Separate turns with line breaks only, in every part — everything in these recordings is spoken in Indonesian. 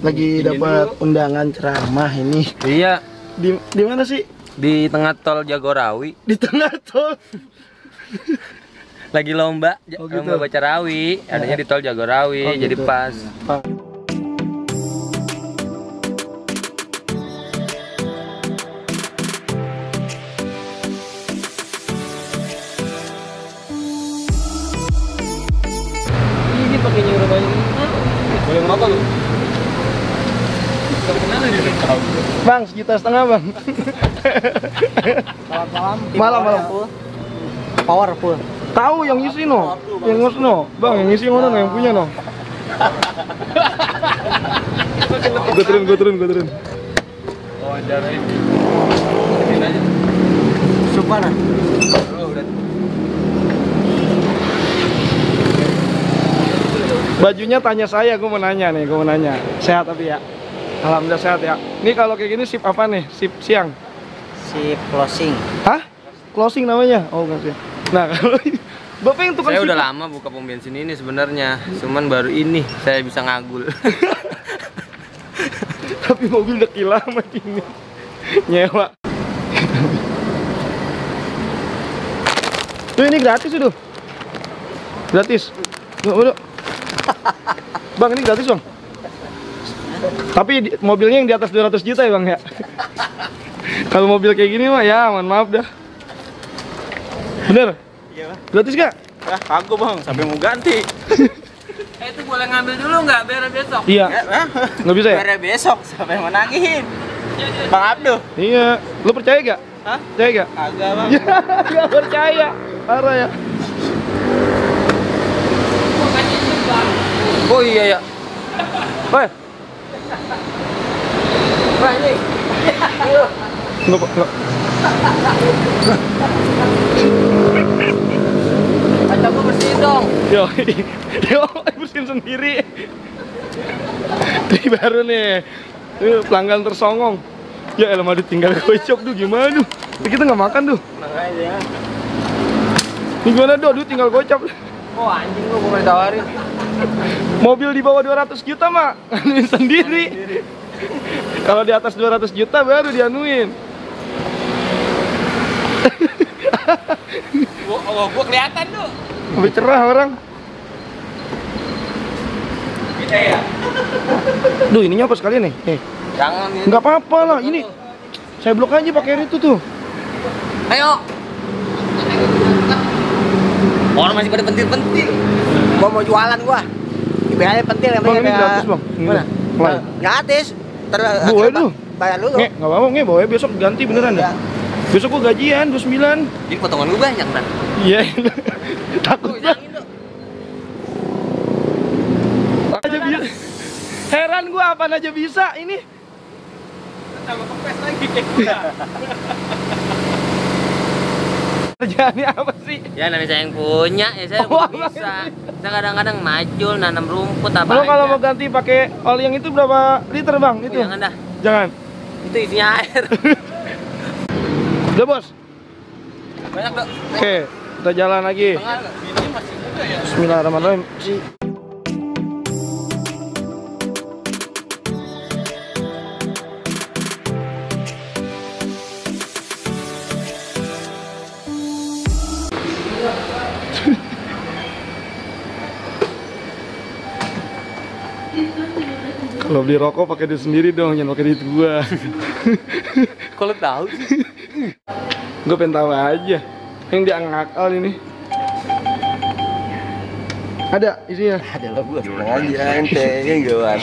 Lagi dapat undangan ceramah ini.
Iya.
Di mana sih?
Di tengah tol Jagorawi.
Di tengah tol.
Lagi lomba,
gitu.
lomba baca rawi. Adanya di tol Jagorawi, jadi
gitu.
pas. Ini pakai nyuruh banyak. Boleh ngerokok lu?
Bang, 1,5 juta bang. Malam.
Powerful.
Tahu yang ngisi no, yang ngos no, bang yang ngisi ngono yang punya no. Gue turun.
Oh, jarain.
Supana.
Bajunya tanya saya, gue mau nanya. Sehat tapi ya? Alhamdulillah sehat ya. Ini kalau kayak gini sip apa nih? Sip siang?
Si closing.
Hah? Closing namanya? Oh enggak sih. Nah kalau Bapak yang tukang
saya udah lama buka pom bensin ini sebenarnya, cuman baru ini saya bisa ngagul.
Tapi mobil udah lama ini nyewa. Tuh ini gratis udah. Gratis. Udah. Bang ini gratis bang. Tapi mobilnya yang di atas 200 juta ya bang ya. Kalau mobil kayak gini mah ya mohon maaf dah. Bener?
Iya bang.
Gratis gak?
Ah, kagak bang, sampai mau ganti.
Itu boleh ngambil dulu nggak? Biar besok.
Iya. Nggak bisa ya?
Biar besok sampai mau nagihin. Bang Abduh.
Iya. Lu percaya gak?
Hah?
Percaya gak?
Kagak bang.
Gak percaya. Parah ya.
Oh iya ya.
Woi.
Anjing.
Enggak.
Kaca gua bersihin dong.
Yo, bersihin sendiri. Ini baru nih. Ini pelanggan tersongong. Ya elah madu tinggal gocok tuh gimana tuh? Kita nggak makan tuh.
Makanya.
Ini gimana tuh tinggal gocap.
Oh anjing lu mau ditawarin.
Mobil di bawah 200 juta mah nganuin sendiri. Kalau di atas 200 juta baru dianuin.
Gua kelihatan tuh.
Lebih cerah orang.
Kita ya.
Duh, ininya apa sekali nih?
Jangan.
Nggak apa-apa lah, ini saya blok aja pakai itu tuh.
Ayo. Orang masih pada pentil-pentil.
Gua mau jualan gua. IPH-nya pentil yang
Bang, ini gratis bang.
Mana?
Mulai.
Gratis.
Boleh tuh.
Bayar dulu.
Nggak apa-apa, bawa besok ganti beneran ya. Besok gua gajian 29.
Jadi potongan lu banyak kan?
Iya. Takut banget. Aja bisa. Heran gua apaan aja bisa ini.
Tambah kempes lagi.
Kerjaannya apa sih?
Ya namanya saya yang punya, ya saya
Oh,
bisa. Saya kadang-kadang majul, nanam rumput apa
Kalau
aja.
mau ganti pakai oli yang itu berapa liter bang?
Oh,
Itu?
jangan dah.
Jangan.
Itu isinya air.
Udah bos.
Banyak dok.
Oke, kita jalan lagi.
Ini masih muda ya.
Bismillahirrahmanirrahim. Kalau beli rokok pakai duit sendiri dong, jangan pakai duit gua.
Kalau tahu sih.
Gue pengen tahu aja. Yang dia ngakal ini. Ada isinya.
Ada lah gua seneng aja ente ya gawat.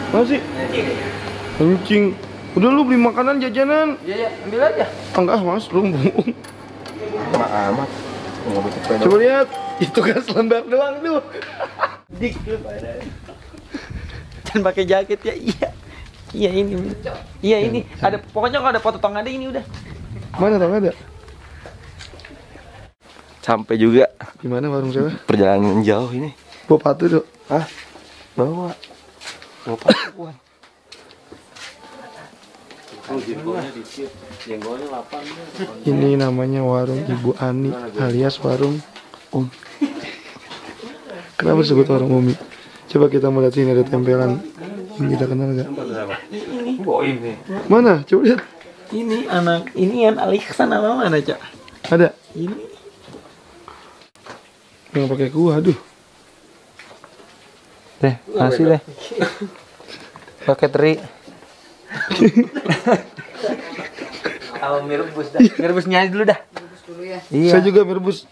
Apa sih? Kencing. Udah lu beli makanan jajanan.
Iya, ambil aja.
Enggak mas, lu bohong.
Amat.
Coba lihat, itu kan selembar doang tuh. Dik,
Dan pakai jaket ya, iya. Iya ini. Iya ini. Ada pokoknya kalau ada foto tonggade ini udah.
Mana tau ada?
Sampai juga.
Gimana warung siapa?
Perjalanan jauh ini.
Bawa patu dok.
Hah? Bawa patuan.
Ini namanya warung Ibu Ani alias warung Kenapa disebut warung Umi? Coba kita mau lihat sini ada tempelan yang kita kenal nggak? Mana? Coba lihat.
Ini anak ini Alihsan apa mana, Cak?
Ada.
Ini
Yang pakai kuah, aduh.
deh, nasi deh. Pakai teri. Kalau mie rebus dah. Mie rebus nyanyi dulu dah. Iya.
Saya juga merebus.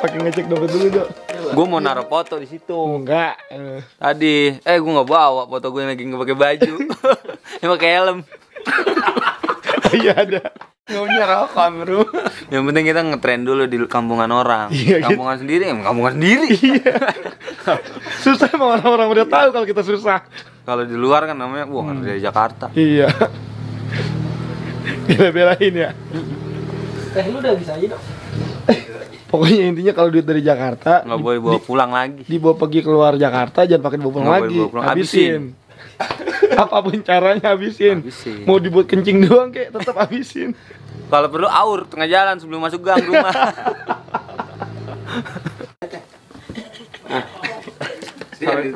Pakai ngecek dompet dulu, Dok.
Gue mau naruh foto di situ.
Enggak.
Tadi, gue nggak bawa foto gue lagi nggak pakai baju, yang pakai helm.
Iya ada.
Nggak punya rekam, bro. Yang penting kita ngetrend dulu di kampungan orang.
Iya,
Kampungan sendiri, kampungan sendiri.
Iya. Susah emang orang-orang udah tahu kalau kita susah.
Kalau di luar kan namanya, wah kan dari Jakarta.
Iya. Bela-belain ya.
Lu udah bisa aja, Dok.
Pokoknya intinya kalau duit dari Jakarta
Nggak boleh bawa pulang lagi.
dibawa pergi keluar Jakarta, jangan pakai dibawa pulang
Nggak boleh
lagi.
bawa pulang,
Habisin. Apapun caranya habisin.
Habisin.
Mau dibuat kencing doang kek tetap habisin.
Kalau perlu aur tengah jalan sebelum masuk gang rumah.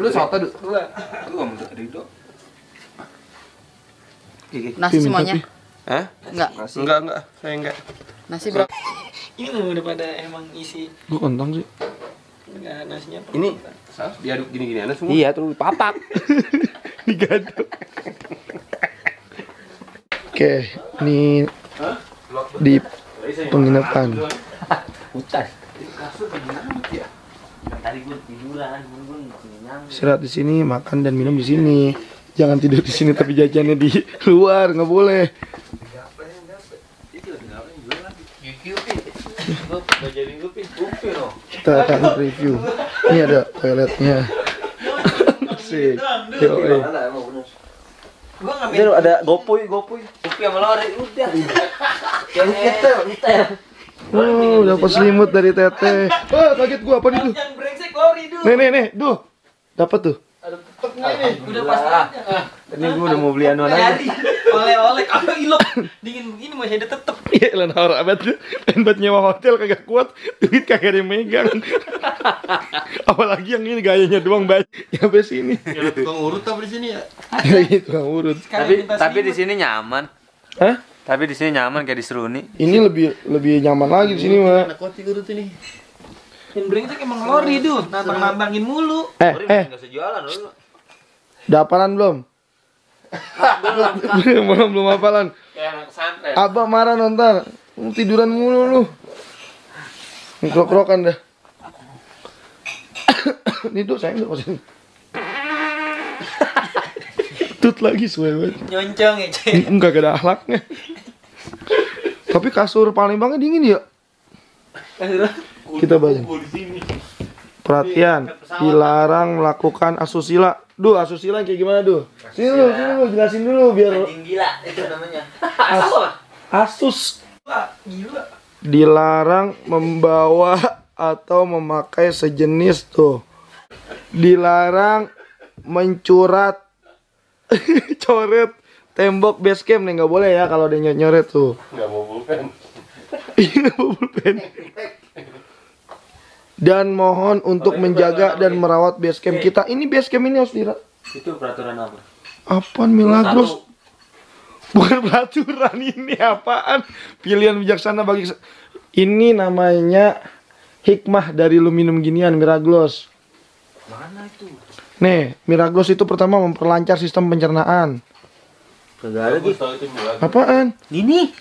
Lu soto dulu. Lu enggak Rido.
Nasi semuanya?
Hah?
Enggak.
Enggak, saya enggak.
Nasi berapa?
Ini udah pada emang isi.
Gua kontang sih.
Enggak nasinya.
Ini diaduk gini-gini ada semua.
Iya, terus papak.
Digaduk. Oke, ini di penginapan.
Hutan.
Istirahat di sini, makan dan minum di sini. Jangan tidur di sini tapi jajannya di luar, nggak boleh. Kita akan review. Ini ada toiletnya. Asik. Yoi.
Gua ngambil ada gopuy.
Kopi sama lori udah.
Oh, dapat selimut dari Teteh. Oh, kaget gua apa itu?
yang brengsek lori dulu.
Nih, duh. Dapat tuh.
Udah pasti aja.
Ini gue udah mau beli anuan aja.
Oleh-oleh kalau ilok dingin begini masih ada tetep.
Iya, lan orang abad tuh. Pengen buat nyewa hotel kagak kuat, duit kagak ada yang megang. Apalagi yang ini gayanya doang banyak. Sampai sini.
Tukang urut apa di sini ya?
Ya gitu, Kang urut.
Tapi di sini nyaman.
Hah?
Tapi di sini nyaman kayak di Seruni.
Ini lebih nyaman lagi di sini, Mak.
Anak koti urut ini.
Yang brengsek emang lori dulu. Nambang-nambangin mulu.
Enggak sejualan lu.
Udah hafalan belum? belum hafalan.
Kayak anak pesantren.
Abah marah nonton. Tiduran mulu lu. Ngekrok-krokan dah. Ini tuh sayang tuh pasien. Tut lagi suwe banget.
Nyoncong ya, Cek.
Enggak ada akhlaknya. Tapi kasur Palembangnya dingin ya. Kita baca. Perhatian, dilarang melakukan asusila. Duh, asusila kayak gimana, Duh? Sini lu, jelasin dulu biar
Gila itu namanya.
asus.
Gila.
Dilarang membawa atau memakai sejenis tuh. Dilarang mencurat coret tembok base camp nih, nggak boleh ya kalau ada nyoret tuh.
Enggak mau pulpen.
Iya, nggak mau pulpen. Dan mohon untuk menjaga dan merawat base camp kita. Ini base camp ini harus
Itu peraturan apa?
apaan Milagros? Bukan peraturan, ini apaan? Pilihan bijaksana bagi ini namanya hikmah dari lu minum ginian, Miraglos.
Mana itu?
Nih, Miraglos itu pertama memperlancar sistem pencernaan.
Kagak ada
Gue tahu itu mulai.
Apaan?
Ini.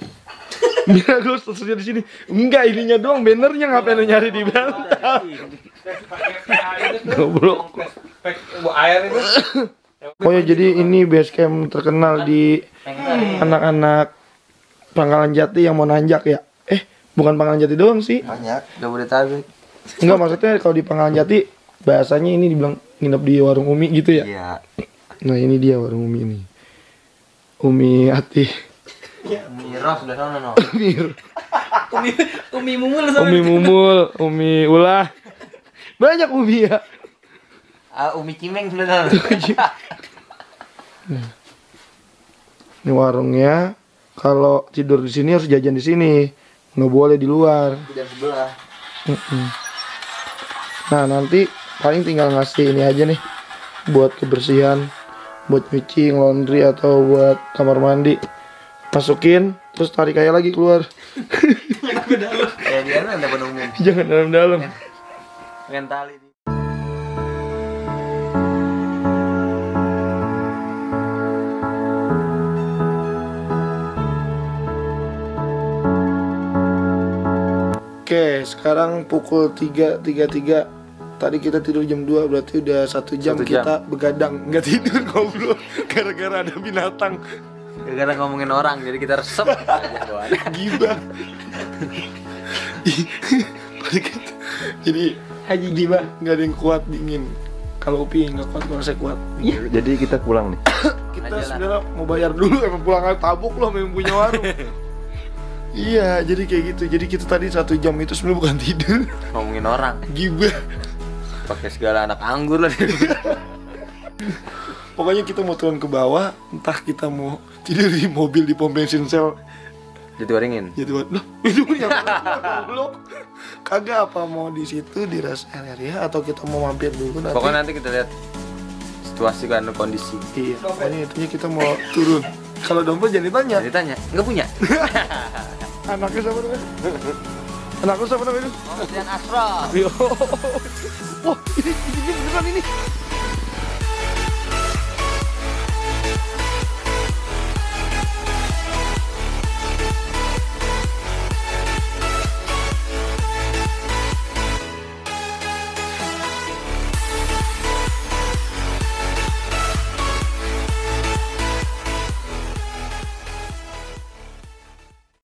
Miraglos tersedia di sini. Enggak, ininya doang, bannernya ngapain lu nyari di bantal? Goblok.
Air itu.
Oh ya, jadi ini base camp terkenal di anak-anak Pangkalan Jati yang mau nanjak ya. Bukan Pangkalan Jati doang sih.
Banyak. Jabodetabek.
Enggak, maksudnya kalau di Pangkalan Jati bahasanya ini dibilang nginep di warung Umi gitu ya.
Iya.
Nah, ini dia warung Umi ini. Umi Ati.
Miros udah sana no.
Umi Mumul sama.
Umi Mumul, Umi Ulah. Banyak Umi ya.
Umi Cimeng sudah sana.
Ini warungnya. Kalau tidur di sini harus jajan di sini. Nggak boleh di luar.
Jam sebelah.
Nah, nanti paling tinggal ngasih ini aja nih buat kebersihan, buat nyuci, laundry atau buat kamar mandi. Masukin, terus tarik kayak lagi keluar.
Kayak dia ada pada umum.
Jangan dalam-dalam.
Pengen tali.
Oke, sekarang pukul 3.33. Tadi kita tidur jam 2, berarti udah 1 jam
1 jam.
kita begadang. Nggak tidur, goblok. Gara-gara ada binatang.
Gara-gara ngomongin orang jadi kita resep aja bawaan.
Gibah. Jadi Haji Gibah nggak ada yang kuat dingin. Kalau Upi nggak kuat, kalau saya kuat.
Jadi kita pulang nih.
Kita sebenarnya mau bayar dulu, emang pulang tabuk loh, memang punya warung. Iya, jadi kayak gitu. Jadi kita tadi 1 jam itu sebenarnya bukan tidur.
Ngomongin orang.
Gibah.
Pakai segala anak anggur lah.
Pokoknya kita mau turun ke bawah, entah kita mau tidur di mobil di pom bensin Shell.
Jadi waringin.
Jadi buat loh, itu yang goblok. Kagak apa mau di situ di rest area atau kita mau mampir dulu nanti.
Pokoknya nanti kita lihat situasi kan kondisi.
Iya, pokoknya intinya kita mau turun. Kalau dompet jangan ditanya.
Jadi tanya, nggak punya?
Anaknya siapa namanya? Anaknya siapa namanya?
Muhammad Asraf.
Yo. Wah, ini beneran ini.